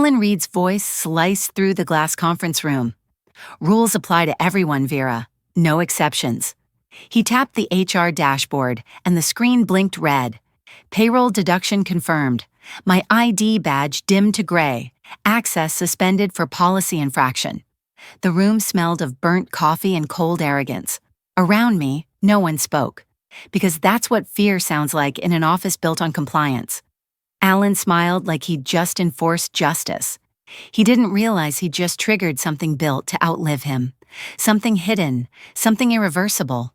Alan Reed's voice sliced through the glass conference room. Rules apply to everyone, Vera. No exceptions. He tapped the HR dashboard, and the screen blinked red. Payroll deduction confirmed. My ID badge dimmed to gray. Access suspended for policy infraction. The room smelled of burnt coffee and cold arrogance. Around me, no one spoke. Because that's what fear sounds like in an office built on compliance. Alan smiled like he'd just enforced justice. He didn't realize he'd just triggered something built to outlive him. Something hidden, something irreversible.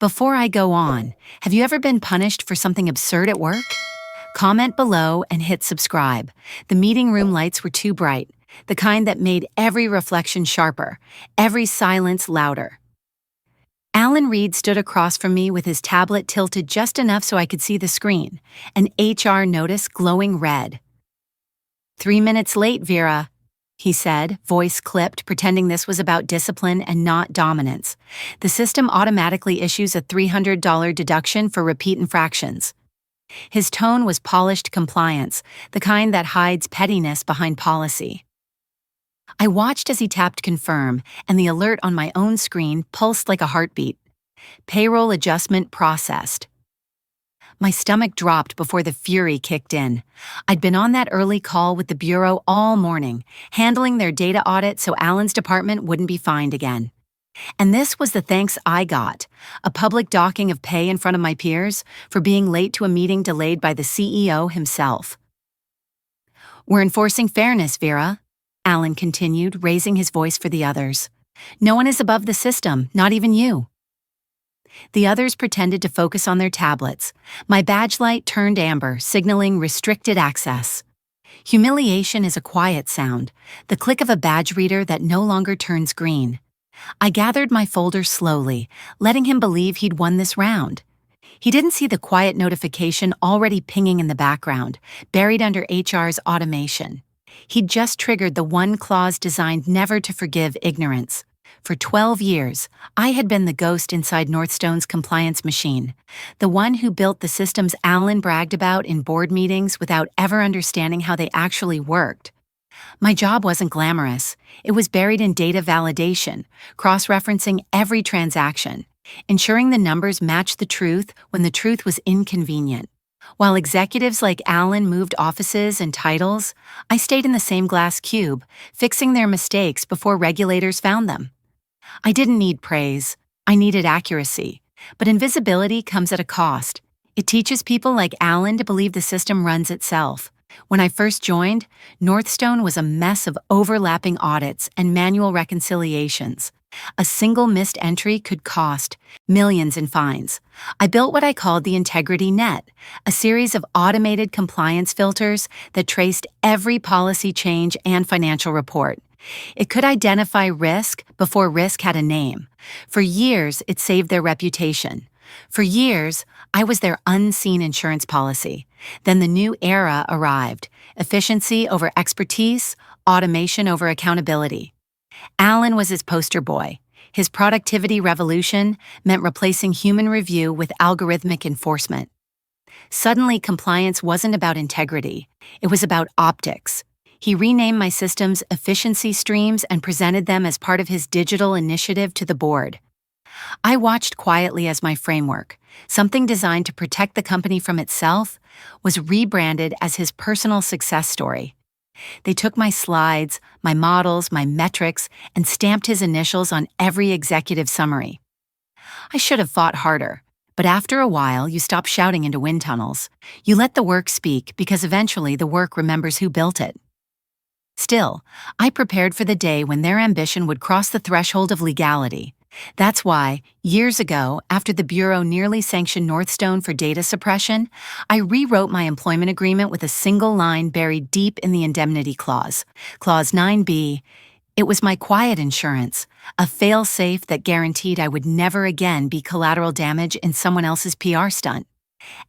Before I go on, have you ever been punished for something absurd at work? Comment below and hit subscribe. The meeting room lights were too bright, the kind that made every reflection sharper, every silence louder. Alan Reed stood across from me with his tablet tilted just enough so I could see the screen, an HR notice glowing red. 3 minutes late, Vera, he said, voice clipped, pretending this was about discipline and not dominance. The system automatically issues a $300 deduction for repeat infractions. His tone was polished compliance, the kind that hides pettiness behind policy. I watched as he tapped confirm, and the alert on my own screen pulsed like a heartbeat. Payroll adjustment processed. My stomach dropped before the fury kicked in. I'd been on that early call with the Bureau all morning, handling their data audit so Alan's department wouldn't be fined again. And this was the thanks I got, a public docking of pay in front of my peers for being late to a meeting delayed by the CEO himself. We're enforcing fairness, Vera, Alan continued, raising his voice for the others. No one is above the system, not even you. The others pretended to focus on their tablets. My badge light turned amber, signaling restricted access. Humiliation is a quiet sound, the click of a badge reader that no longer turns green. I gathered my folder slowly, letting him believe he'd won this round. He didn't see the quiet notification already pinging in the background, buried under HR's automation. He'd just triggered the one clause designed never to forgive ignorance. For 12 years, I had been the ghost inside Northstone's compliance machine, the one who built the systems Alan bragged about in board meetings without ever understanding how they actually worked. My job wasn't glamorous. It was buried in data validation, cross-referencing every transaction, ensuring the numbers matched the truth when the truth was inconvenient. While executives like Alan moved offices and titles, I stayed in the same glass cube, fixing their mistakes before regulators found them. I didn't need praise. I needed accuracy. But invisibility comes at a cost. It teaches people like Alan to believe the system runs itself. When I first joined, Northstone was a mess of overlapping audits and manual reconciliations. A single missed entry could cost millions in fines. I built what I called the integrity net, a series of automated compliance filters that traced every policy change and financial report. It could identify risk before risk had a name. For years, it saved their reputation. For years, I was their unseen insurance policy. Then the new era arrived: efficiency over expertise, automation over accountability. Alan was his poster boy. His productivity revolution meant replacing human review with algorithmic enforcement. Suddenly, compliance wasn't about integrity. It was about optics. He renamed my systems efficiency streams and presented them as part of his digital initiative to the board. I watched quietly as my framework, something designed to protect the company from itself, was rebranded as his personal success story. They took my slides, my models, my metrics, and stamped his initials on every executive summary. I should have fought harder, but after a while, you stop shouting into wind tunnels. You let the work speak because eventually the work remembers who built it. Still, I prepared for the day when their ambition would cross the threshold of legality. That's why, years ago, after the Bureau nearly sanctioned Northstone for data suppression, I rewrote my employment agreement with a single line buried deep in the indemnity clause. Clause 9B, it was my quiet insurance, a fail-safe that guaranteed I would never again be collateral damage in someone else's PR stunt.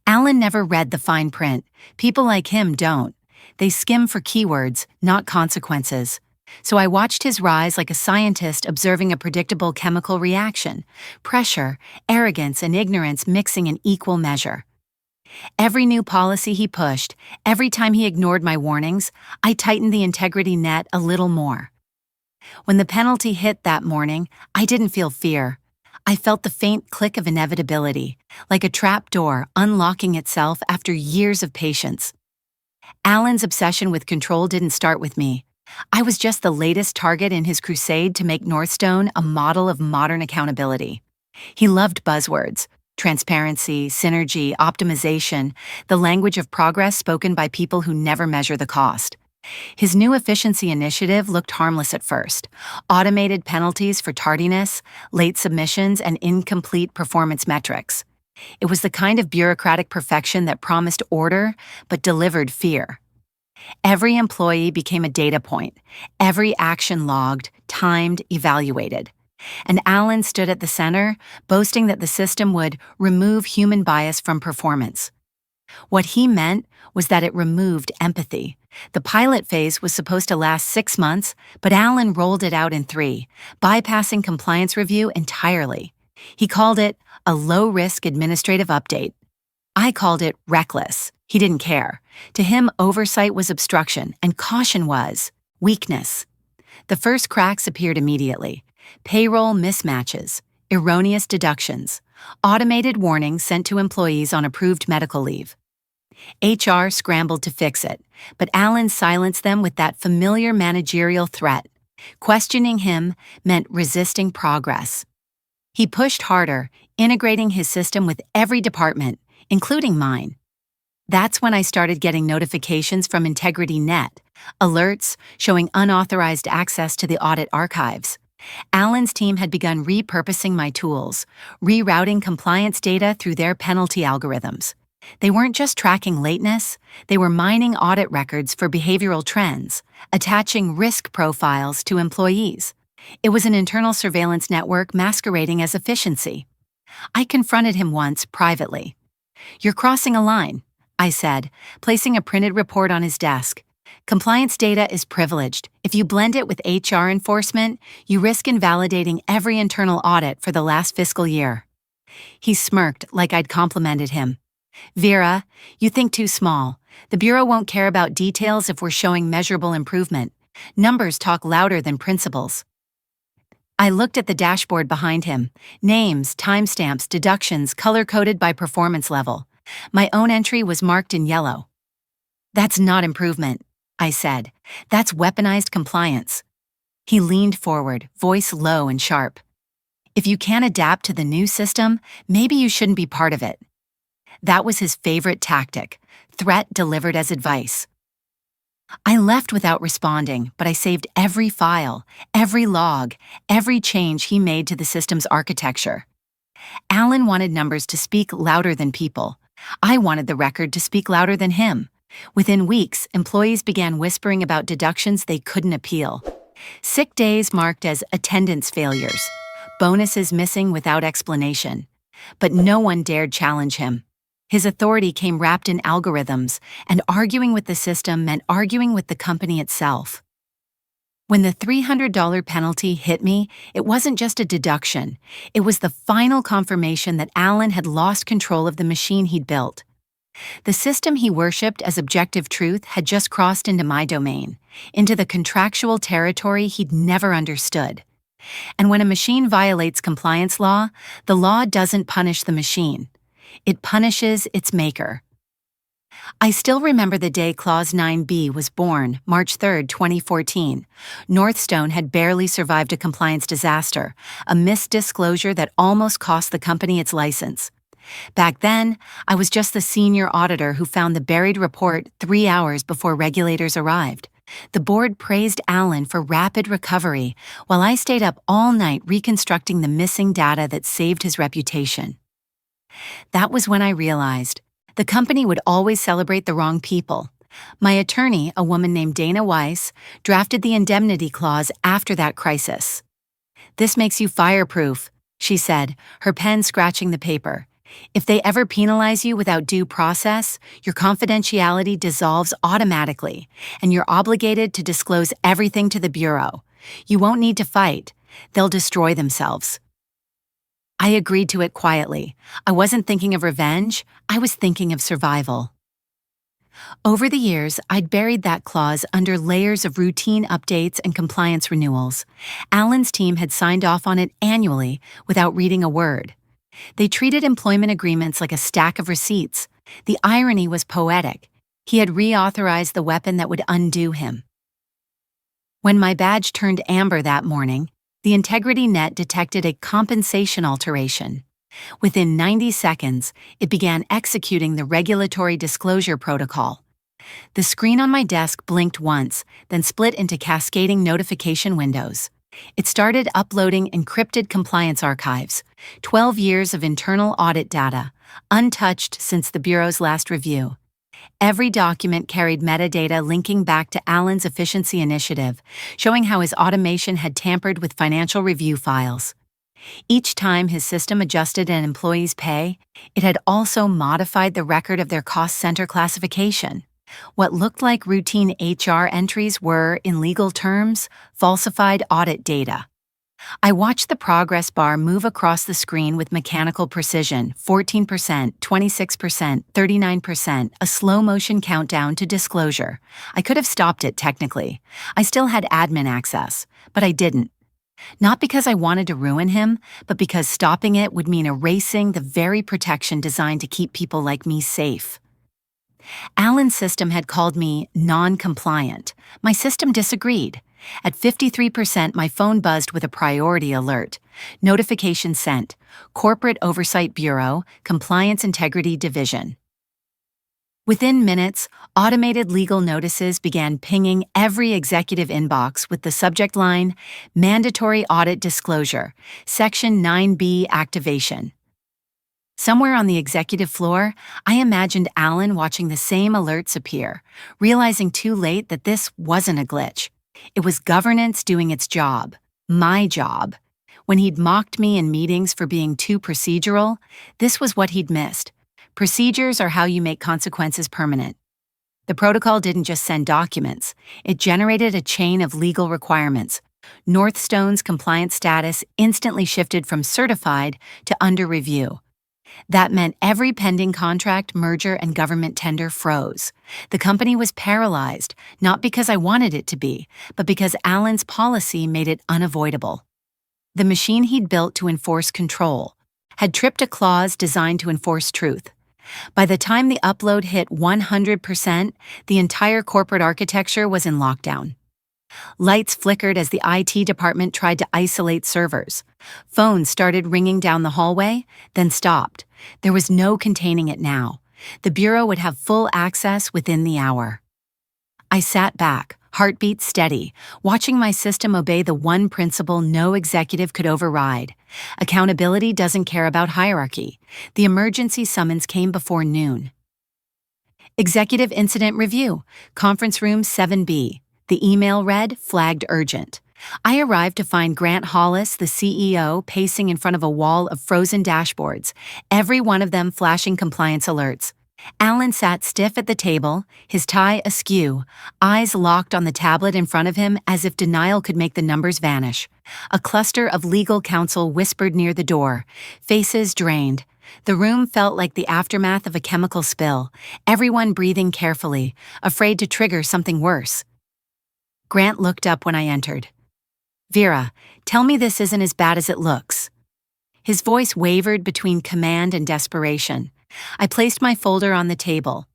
Alan never read the fine print. People like him don't. They skim for keywords, not consequences. So I watched his rise like a scientist observing a predictable chemical reaction, pressure, arrogance, and ignorance mixing in equal measure. Every new policy he pushed, every time he ignored my warnings, I tightened the integrity net a little more. When the penalty hit that morning, I didn't feel fear. I felt the faint click of inevitability, like a trap door unlocking itself after years of patience. Alan's obsession with control didn't start with me. I was just the latest target in his crusade to make Northstone a model of modern accountability. He loved buzzwords: transparency, synergy, optimization, the language of progress spoken by people who never measure the cost. His new efficiency initiative looked harmless at first: automated penalties for tardiness, late submissions, and incomplete performance metrics. It was the kind of bureaucratic perfection that promised order but delivered fear. Every employee became a data point, every action logged, timed, evaluated. And Alan stood at the center, boasting that the system would remove human bias from performance. What he meant was that it removed empathy. The pilot phase was supposed to last 6 months, but Alan rolled it out in 3, bypassing compliance review entirely. He called it a low-risk administrative update. I called it reckless. He didn't care. To him, oversight was obstruction, and caution was weakness. The first cracks appeared immediately: payroll mismatches, erroneous deductions, automated warnings sent to employees on approved medical leave. HR scrambled to fix it, but Alan silenced them with that familiar managerial threat. Questioning him meant resisting progress. He pushed harder, integrating his system with every department, including mine. That's when I started getting notifications from IntegrityNet, alerts showing unauthorized access to the audit archives. Alan's team had begun repurposing my tools, rerouting compliance data through their penalty algorithms. They weren't just tracking lateness, they were mining audit records for behavioral trends, attaching risk profiles to employees. It was an internal surveillance network masquerading as efficiency. I confronted him once privately. "You're crossing a line," I said, placing a printed report on his desk. "Compliance data is privileged. If you blend it with HR enforcement, you risk invalidating every internal audit for the last fiscal year." He smirked like I'd complimented him. "Vera, you think too small. The Bureau won't care about details if we're showing measurable improvement. Numbers talk louder than principles." I looked at the dashboard behind him: names, timestamps, deductions, color-coded by performance level. My own entry was marked in yellow. "That's not improvement," I said. "That's weaponized compliance." He leaned forward, voice low and sharp. "If you can't adapt to the new system, maybe you shouldn't be part of it." That was his favorite tactic: threat delivered as advice. I left without responding, but I saved every file, every log, every change he made to the system's architecture. Alan wanted numbers to speak louder than people. I wanted the record to speak louder than him. Within weeks, employees began whispering about deductions they couldn't appeal. Sick days marked as attendance failures, bonuses missing without explanation. But no one dared challenge him. His authority came wrapped in algorithms, and arguing with the system meant arguing with the company itself. When the $300 penalty hit me, it wasn't just a deduction. It was the final confirmation that Alan had lost control of the machine he'd built. The system he worshipped as objective truth had just crossed into my domain, into the contractual territory he'd never understood. And when a machine violates compliance law, the law doesn't punish the machine. It punishes its maker. I still remember the day Clause 9B was born, March 3, 2014. Northstone had barely survived a compliance disaster, a missed disclosure that almost cost the company its license. Back then, I was just the senior auditor who found the buried report 3 hours before regulators arrived. The board praised Alan for rapid recovery, while I stayed up all night reconstructing the missing data that saved his reputation. That was when I realized the company would always celebrate the wrong people. My attorney, a woman named Dana Weiss, drafted the indemnity clause after that crisis. "This makes you fireproof," she said, her pen scratching the paper. "If they ever penalize you without due process, your confidentiality dissolves automatically, and you're obligated to disclose everything to the Bureau. You won't need to fight. They'll destroy themselves." I agreed to it quietly. I wasn't thinking of revenge, I was thinking of survival. Over the years, I'd buried that clause under layers of routine updates and compliance renewals. Alan's team had signed off on it annually without reading a word. They treated employment agreements like a stack of receipts. The irony was poetic. He had reauthorized the weapon that would undo him. When my badge turned amber that morning, the integrity net detected a compensation alteration. Within 90 seconds, it began executing the regulatory disclosure protocol. The screen on my desk blinked once, then split into cascading notification windows. It started uploading encrypted compliance archives, 12 years of internal audit data, untouched since the Bureau's last review. Every document carried metadata linking back to Alan's efficiency initiative, showing how his automation had tampered with financial review files. Each time his system adjusted an employee's pay, it had also modified the record of their cost center classification. What looked like routine HR entries were, in legal terms, falsified audit data. I watched the progress bar move across the screen with mechanical precision: 14%, 26%, 39%, a slow-motion countdown to disclosure. I could have stopped it technically. I still had admin access, but I didn't. Not because I wanted to ruin him, but because stopping it would mean erasing the very protection designed to keep people like me safe. Alan's system had called me non-compliant. My system disagreed. At 53%, my phone buzzed with a priority alert. Notification sent. Corporate Oversight Bureau, Compliance Integrity Division. Within minutes, automated legal notices began pinging every executive inbox with the subject line, Mandatory Audit Disclosure, Section 9B Activation. Somewhere on the executive floor, I imagined Alan watching the same alerts appear, realizing too late that this wasn't a glitch. It was governance doing its job, my job. When he'd mocked me in meetings for being too procedural, this was what he'd missed. Procedures are how you make consequences permanent. The protocol didn't just send documents, it generated a chain of legal requirements. Northstone's compliance status instantly shifted from certified to under review. That meant every pending contract, merger, and government tender froze. The company was paralyzed, not because I wanted it to be, but because Alan's policy made it unavoidable. The machine he'd built to enforce control had tripped a clause designed to enforce truth. By the time the upload hit 100%, the entire corporate architecture was in lockdown. Lights flickered as the IT department tried to isolate servers. Phones started ringing down the hallway, then stopped. There was no containing it now. The Bureau would have full access within the hour. I sat back, heartbeat steady, watching my system obey the one principle no executive could override. Accountability doesn't care about hierarchy. The emergency summons came before noon. Executive Incident Review, Conference Room 7B. The email read, flagged urgent. I arrived to find Grant Hollis, the CEO, pacing in front of a wall of frozen dashboards, every one of them flashing compliance alerts. Alan sat stiff at the table, his tie askew, eyes locked on the tablet in front of him as if denial could make the numbers vanish. A cluster of legal counsel whispered near the door, faces drained. The room felt like the aftermath of a chemical spill, everyone breathing carefully, afraid to trigger something worse. Grant looked up when I entered. "Vera, tell me this isn't as bad as it looks." His voice wavered between command and desperation. I placed my folder on the table.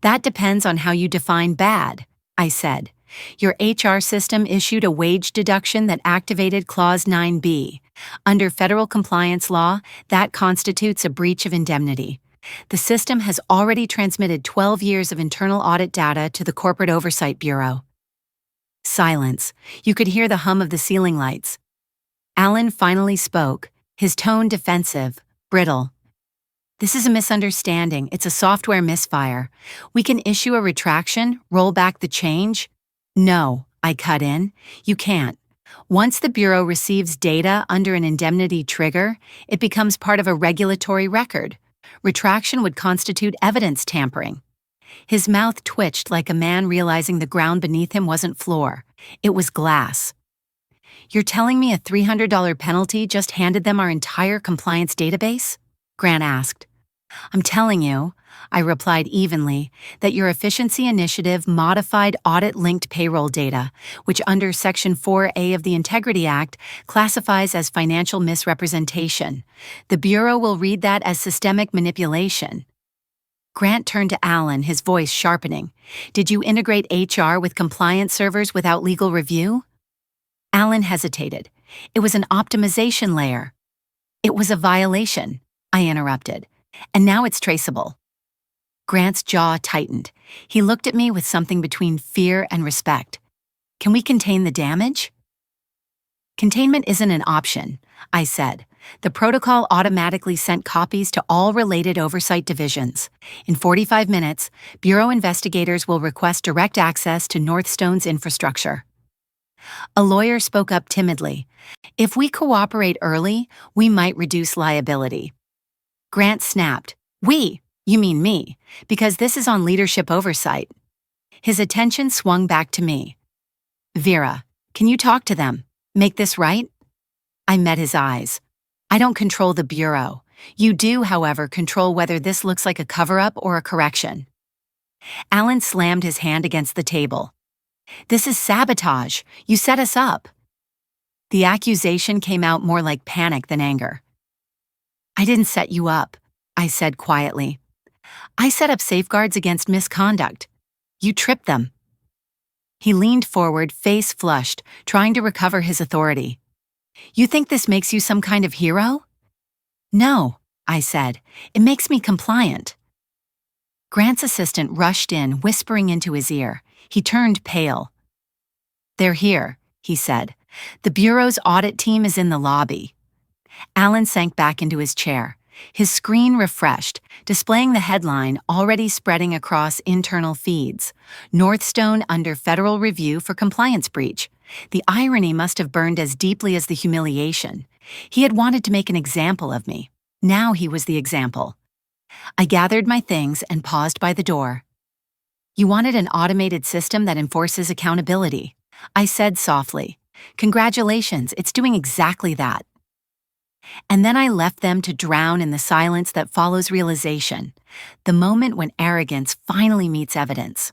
"That depends on how you define bad," I said. "Your HR system issued a wage deduction that activated Clause 9B. Under federal compliance law, that constitutes a breach of indemnity. The system has already transmitted 12 years of internal audit data to the Corporate Oversight Bureau." Silence. You could hear the hum of the ceiling lights. Alan finally spoke, his tone defensive, brittle. "This is a misunderstanding. It's a software misfire. We can issue a retraction, roll back the change." "No," I cut in. "You can't. Once the Bureau receives data under an indemnity trigger, it becomes part of a regulatory record. Retraction would constitute evidence tampering." His mouth twitched like a man realizing the ground beneath him wasn't floor. It was glass. You're telling me a $300 penalty just handed them our entire compliance database? Grant asked. I'm telling you, I replied evenly, that your efficiency initiative modified audit-linked payroll data, which under Section 4A of the Integrity Act classifies as financial misrepresentation. The Bureau will read that as systemic manipulation. Grant turned to Alan, his voice sharpening. Did you integrate HR with compliance servers without legal review? Alan hesitated. It was an optimization layer. It was a violation, I interrupted. And now it's traceable. Grant's jaw tightened. He looked at me with something between fear and respect. Can we contain the damage? Containment isn't an option, I said. The protocol automatically sent copies to all related oversight divisions. In 45 minutes, Bureau investigators will request direct access to Northstone's infrastructure. A lawyer spoke up timidly. If we cooperate early, we might reduce liability. Grant snapped. We? You mean me, because this is on leadership oversight. His attention swung back to me. Vera, can you talk to them? Make this right? I met his eyes. I don't control the Bureau. You do, however, control whether this looks like a cover-up or a correction. Alan slammed his hand against the table. This is sabotage. You set us up. The accusation came out more like panic than anger. I didn't set you up, I said quietly. I set up safeguards against misconduct. You tripped them. He leaned forward, face flushed, trying to recover his authority. You think this makes you some kind of hero? No, I said. It makes me compliant. Grant's assistant rushed in, whispering into his ear. He turned pale. They're here, he said. The Bureau's audit team is in the lobby. Alan sank back into his chair. His screen refreshed, displaying the headline already spreading across internal feeds. Northstone under federal review for compliance breach. The irony must have burned as deeply as the humiliation. He had wanted to make an example of me. Now he was the example. I gathered my things and paused by the door. You wanted an automated system that enforces accountability. I said softly. Congratulations, it's doing exactly that. And then I left them to drown in the silence that follows realization, the moment when arrogance finally meets evidence.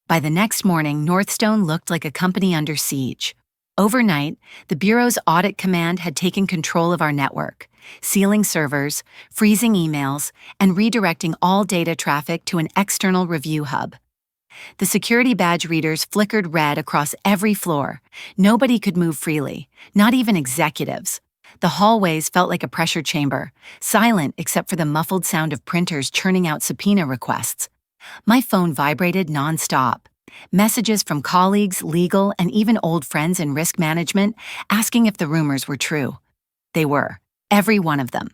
By the next morning, Northstone looked like a company under siege. Overnight, the Bureau's audit command had taken control of our network, sealing servers, freezing emails, and redirecting all data traffic to an external review hub. The security badge readers flickered red across every floor. Nobody could move freely, not even executives. The hallways felt like a pressure chamber, silent except for the muffled sound of printers churning out subpoena requests. My phone vibrated nonstop. Messages from colleagues, legal, and even old friends in risk management asking if the rumors were true. They were, every one of them.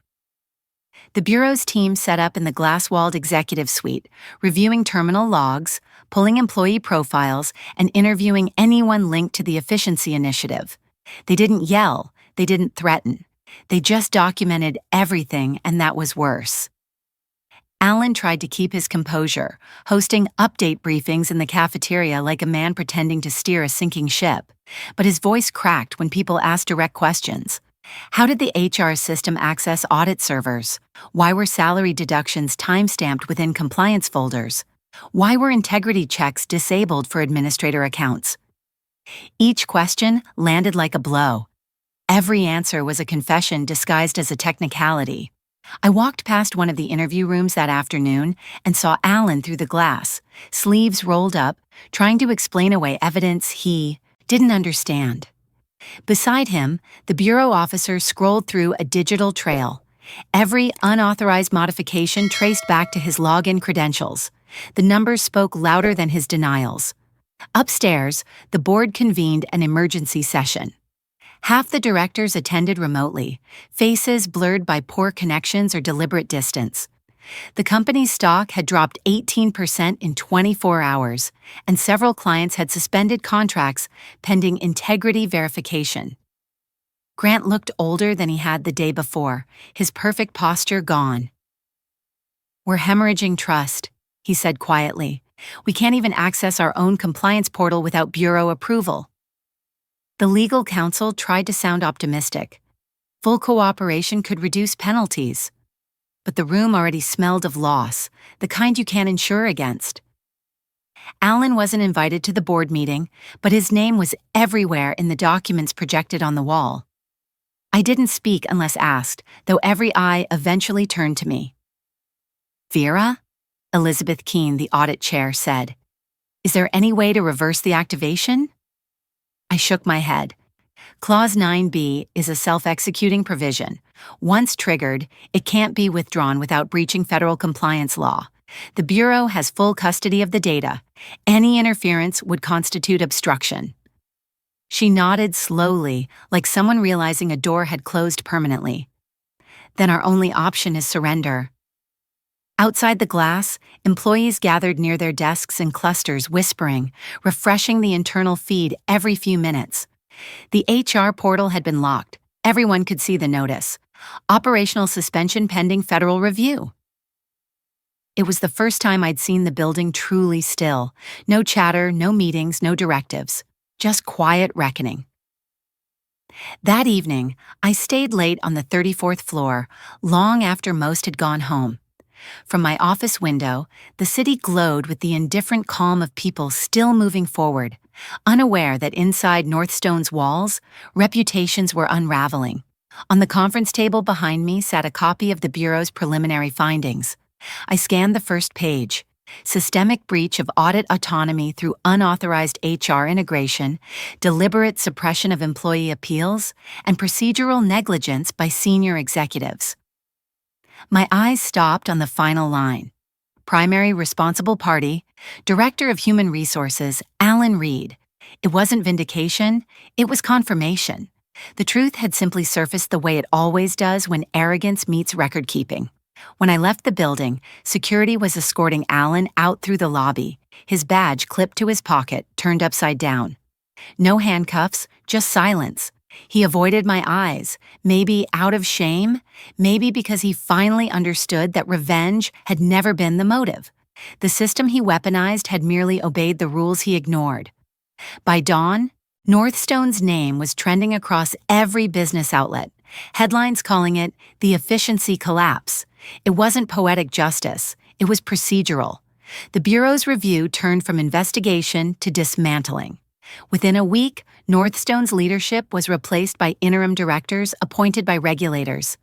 The Bureau's team set up in the glass-walled executive suite, reviewing terminal logs, pulling employee profiles, and interviewing anyone linked to the efficiency initiative. They didn't yell. They didn't threaten. They just documented everything, and that was worse. Alan tried to keep his composure, hosting update briefings in the cafeteria like a man pretending to steer a sinking ship. But his voice cracked when people asked direct questions. How did the HR system access audit servers? Why were salary deductions time-stamped within compliance folders? Why were integrity checks disabled for administrator accounts? Each question landed like a blow. Every answer was a confession disguised as a technicality. I walked past one of the interview rooms that afternoon and saw Alan through the glass, sleeves rolled up, trying to explain away evidence he didn't understand. Beside him, the Bureau officer scrolled through a digital trail. Every unauthorized modification traced back to his login credentials. The numbers spoke louder than his denials. Upstairs, the board convened an emergency session. Half the directors attended remotely, faces blurred by poor connections or deliberate distance. The company's stock had dropped 18% in 24 hours, and several clients had suspended contracts pending integrity verification. Grant looked older than he had the day before, his perfect posture gone. We're hemorrhaging trust, he said quietly. We can't even access our own compliance portal without Bureau approval. The legal counsel tried to sound optimistic. Full cooperation could reduce penalties. But the room already smelled of loss, the kind you can't insure against. Alan wasn't invited to the board meeting, but his name was everywhere in the documents projected on the wall. I didn't speak unless asked, though every eye eventually turned to me. "Vera?" Elizabeth Keene, the audit chair, said. "Is there any way to reverse the activation?" I shook my head. Clause 9b is a self-executing provision. Once triggered, it can't be withdrawn without breaching federal compliance law. The Bureau has full custody of the data. Any interference would constitute obstruction. She nodded slowly, like someone realizing a door had closed permanently. Then our only option is surrender. Outside the glass, employees gathered near their desks in clusters, whispering, refreshing the internal feed every few minutes. The HR portal had been locked. Everyone could see the notice. Operational suspension pending federal review. It was the first time I'd seen the building truly still. No chatter, no meetings, no directives. Just quiet reckoning. That evening, I stayed late on the 34th floor, long after most had gone home. From my office window, the city glowed with the indifferent calm of people still moving forward, unaware that inside Northstone's walls, reputations were unraveling. On the conference table behind me sat a copy of the Bureau's preliminary findings. I scanned the first page. Systemic breach of audit autonomy through unauthorized HR integration, deliberate suppression of employee appeals, and procedural negligence by senior executives. My eyes stopped on the final line. Primary responsible party, Director of Human Resources, Alan Reed. It wasn't vindication, it was confirmation. The truth had simply surfaced the way it always does when arrogance meets record-keeping. When I left the building, security was escorting Alan out through the lobby, his badge clipped to his pocket, turned upside down. No handcuffs, just silence. He avoided my eyes, maybe out of shame, maybe because he finally understood that revenge had never been the motive. The system he weaponized had merely obeyed the rules he ignored. By dawn, Northstone's name was trending across every business outlet, headlines calling it the efficiency collapse. It wasn't poetic justice, it was procedural. The Bureau's review turned from investigation to dismantling. Within a week, Northstone's leadership was replaced by interim directors appointed by regulators.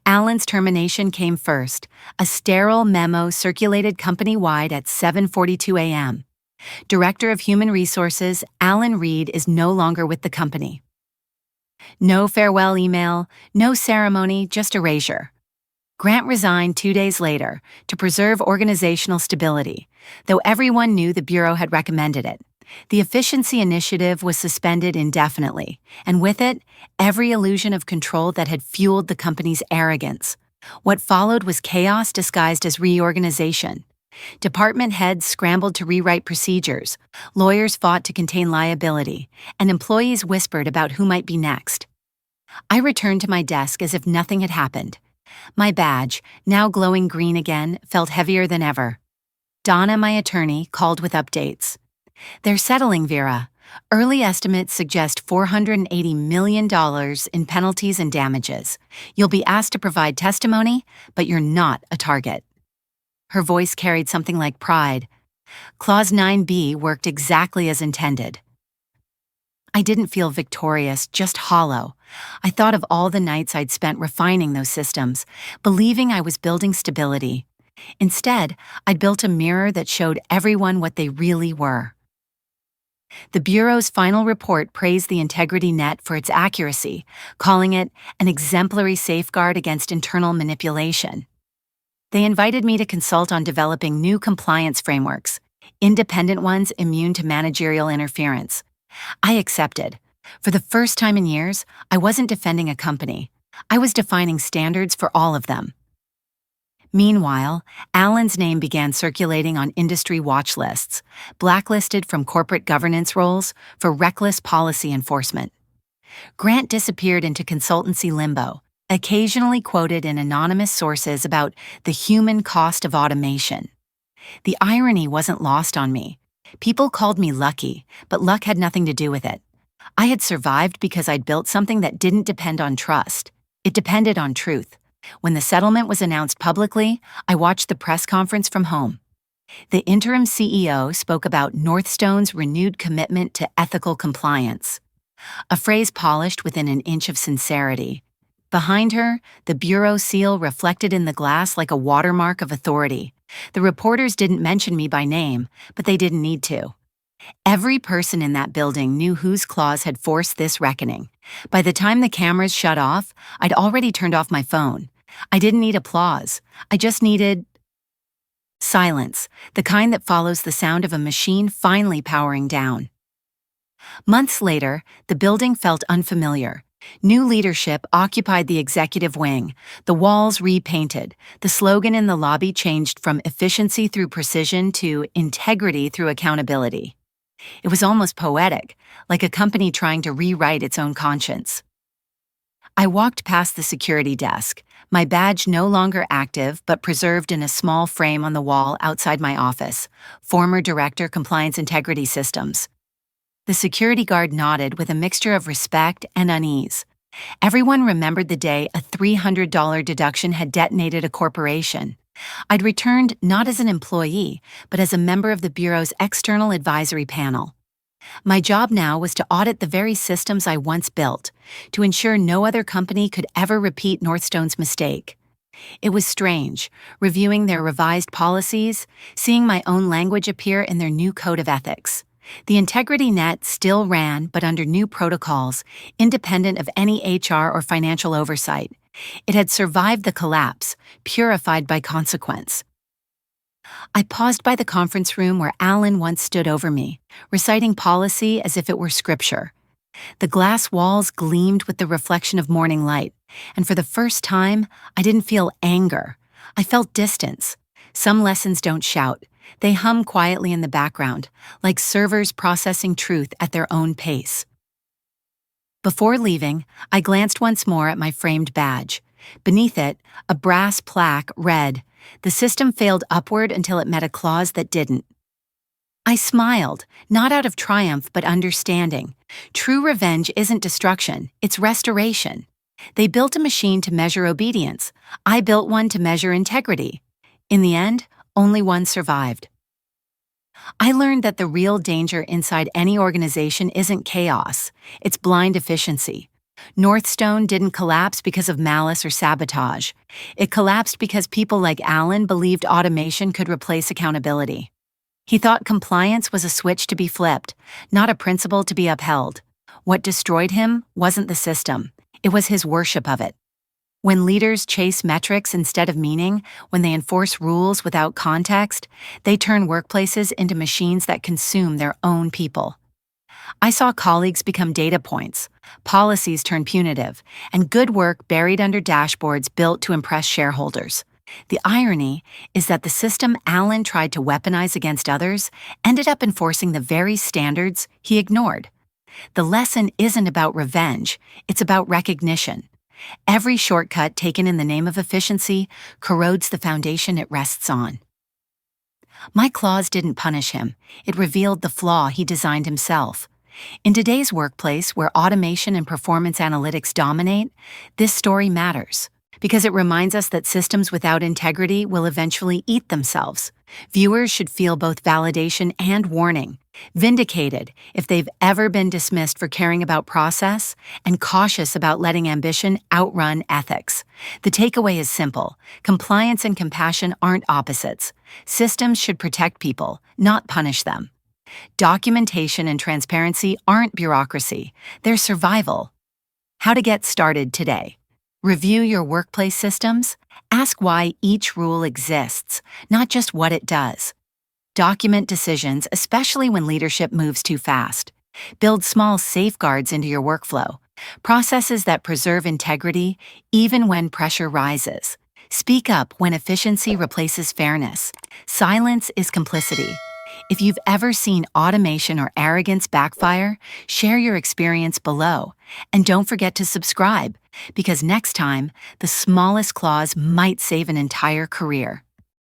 Alan's termination came first, a sterile memo circulated company-wide at 7:42 a.m. Director of Human Resources, Alan Reed, is no longer with the company. No farewell email, no ceremony, just erasure. Grant resigned 2 days later to preserve organizational stability, though everyone knew the Bureau had recommended it. The efficiency initiative was suspended indefinitely, and with it, every illusion of control that had fueled the company's arrogance. What followed was chaos disguised as reorganization. Department heads scrambled to rewrite procedures, lawyers fought to contain liability, and employees whispered about who might be next. I returned to my desk as if nothing had happened. My badge, now glowing green again, felt heavier than ever. Donna, my attorney, called with updates. "They're settling, Vera. Early estimates suggest $480 million in penalties and damages. You'll be asked to provide testimony, but you're not a target." Her voice carried something like pride. Clause 9b worked exactly as intended. I didn't feel victorious, just hollow. I thought of all the nights I'd spent refining those systems, believing I was building stability. Instead, I'd built a mirror that showed everyone what they really were. The Bureau's final report praised the integrity net for its accuracy, calling it an exemplary safeguard against internal manipulation. They invited me to consult on developing new compliance frameworks, independent ones immune to managerial interference. I accepted. For the first time in years, I wasn't defending a company. I was defining standards for all of them. Meanwhile, Alan's name began circulating on industry watch lists, blacklisted from corporate governance roles for reckless policy enforcement. Grant disappeared into consultancy limbo, occasionally quoted in anonymous sources about the human cost of automation. The irony wasn't lost on me. People called me lucky, but luck had nothing to do with it. I had survived because I'd built something that didn't depend on trust. It depended on truth. When the settlement was announced publicly, I watched the press conference from home. The interim CEO spoke about Northstone's renewed commitment to ethical compliance, a phrase polished within an inch of sincerity. Behind her, the bureau seal reflected in the glass like a watermark of authority. The reporters didn't mention me by name, but they didn't need to. Every person in that building knew whose claws had forced this reckoning. By the time the cameras shut off, I'd already turned off my phone. I didn't need applause. I just needed silence, the kind that follows the sound of a machine finally powering down. Months later, the building felt unfamiliar. New leadership occupied the executive wing, the walls repainted, the slogan in the lobby changed from efficiency through precision to integrity through accountability. It was almost poetic, like a company trying to rewrite its own conscience. I walked past the security desk, my badge no longer active but preserved in a small frame on the wall outside my office, former Director Compliance Integrity Systems. The security guard nodded with a mixture of respect and unease. Everyone remembered the day a $300 deduction had detonated a corporation. I'd returned not as an employee, but as a member of the Bureau's external advisory panel. My job now was to audit the very systems I once built, to ensure no other company could ever repeat Northstone's mistake. It was strange, reviewing their revised policies, seeing my own language appear in their new code of ethics. The integrity net still ran, but under new protocols, independent of any HR or financial oversight. It had survived the collapse, purified by consequence. I paused by the conference room where Alan once stood over me, reciting policy as if it were scripture. The glass walls gleamed with the reflection of morning light, and for the first time, I didn't feel anger. I felt distance. Some lessons don't shout. They hum quietly in the background, like servers processing truth at their own pace. Before leaving, I glanced once more at my framed badge. Beneath it, a brass plaque read, "The system failed upward until it met a clause that didn't." I smiled, not out of triumph but understanding. True revenge isn't destruction, it's restoration. They built a machine to measure obedience. I built one to measure integrity. In the end, only one survived. I learned that the real danger inside any organization isn't chaos, it's blind efficiency. Northstone didn't collapse because of malice or sabotage. It collapsed because people like Alan believed automation could replace accountability. He thought compliance was a switch to be flipped, not a principle to be upheld. What destroyed him wasn't the system, it was his worship of it. When leaders chase metrics instead of meaning, when they enforce rules without context, they turn workplaces into machines that consume their own people. I saw colleagues become data points, policies turn punitive, and good work buried under dashboards built to impress shareholders. The irony is that the system Alan tried to weaponize against others ended up enforcing the very standards he ignored. The lesson isn't about revenge, it's about recognition. Every shortcut taken in the name of efficiency corrodes the foundation it rests on. My clause didn't punish him, it revealed the flaw he designed himself. In today's workplace, where automation and performance analytics dominate, this story matters, because it reminds us that systems without integrity will eventually eat themselves. Viewers should feel both validation and warning, vindicated if they've ever been dismissed for caring about process, and cautious about letting ambition outrun ethics. The takeaway is simple. Compliance and compassion aren't opposites. Systems should protect people, not punish them. Documentation and transparency aren't bureaucracy, they're survival. How to get started today. Review your workplace systems. Ask why each rule exists, not just what it does. Document decisions, especially when leadership moves too fast. Build small safeguards into your workflow, processes that preserve integrity even when pressure rises. Speak up when efficiency replaces fairness. Silence is complicity. If you've ever seen automation or arrogance backfire, share your experience below. And don't forget to subscribe, because next time, the smallest clause might save an entire career.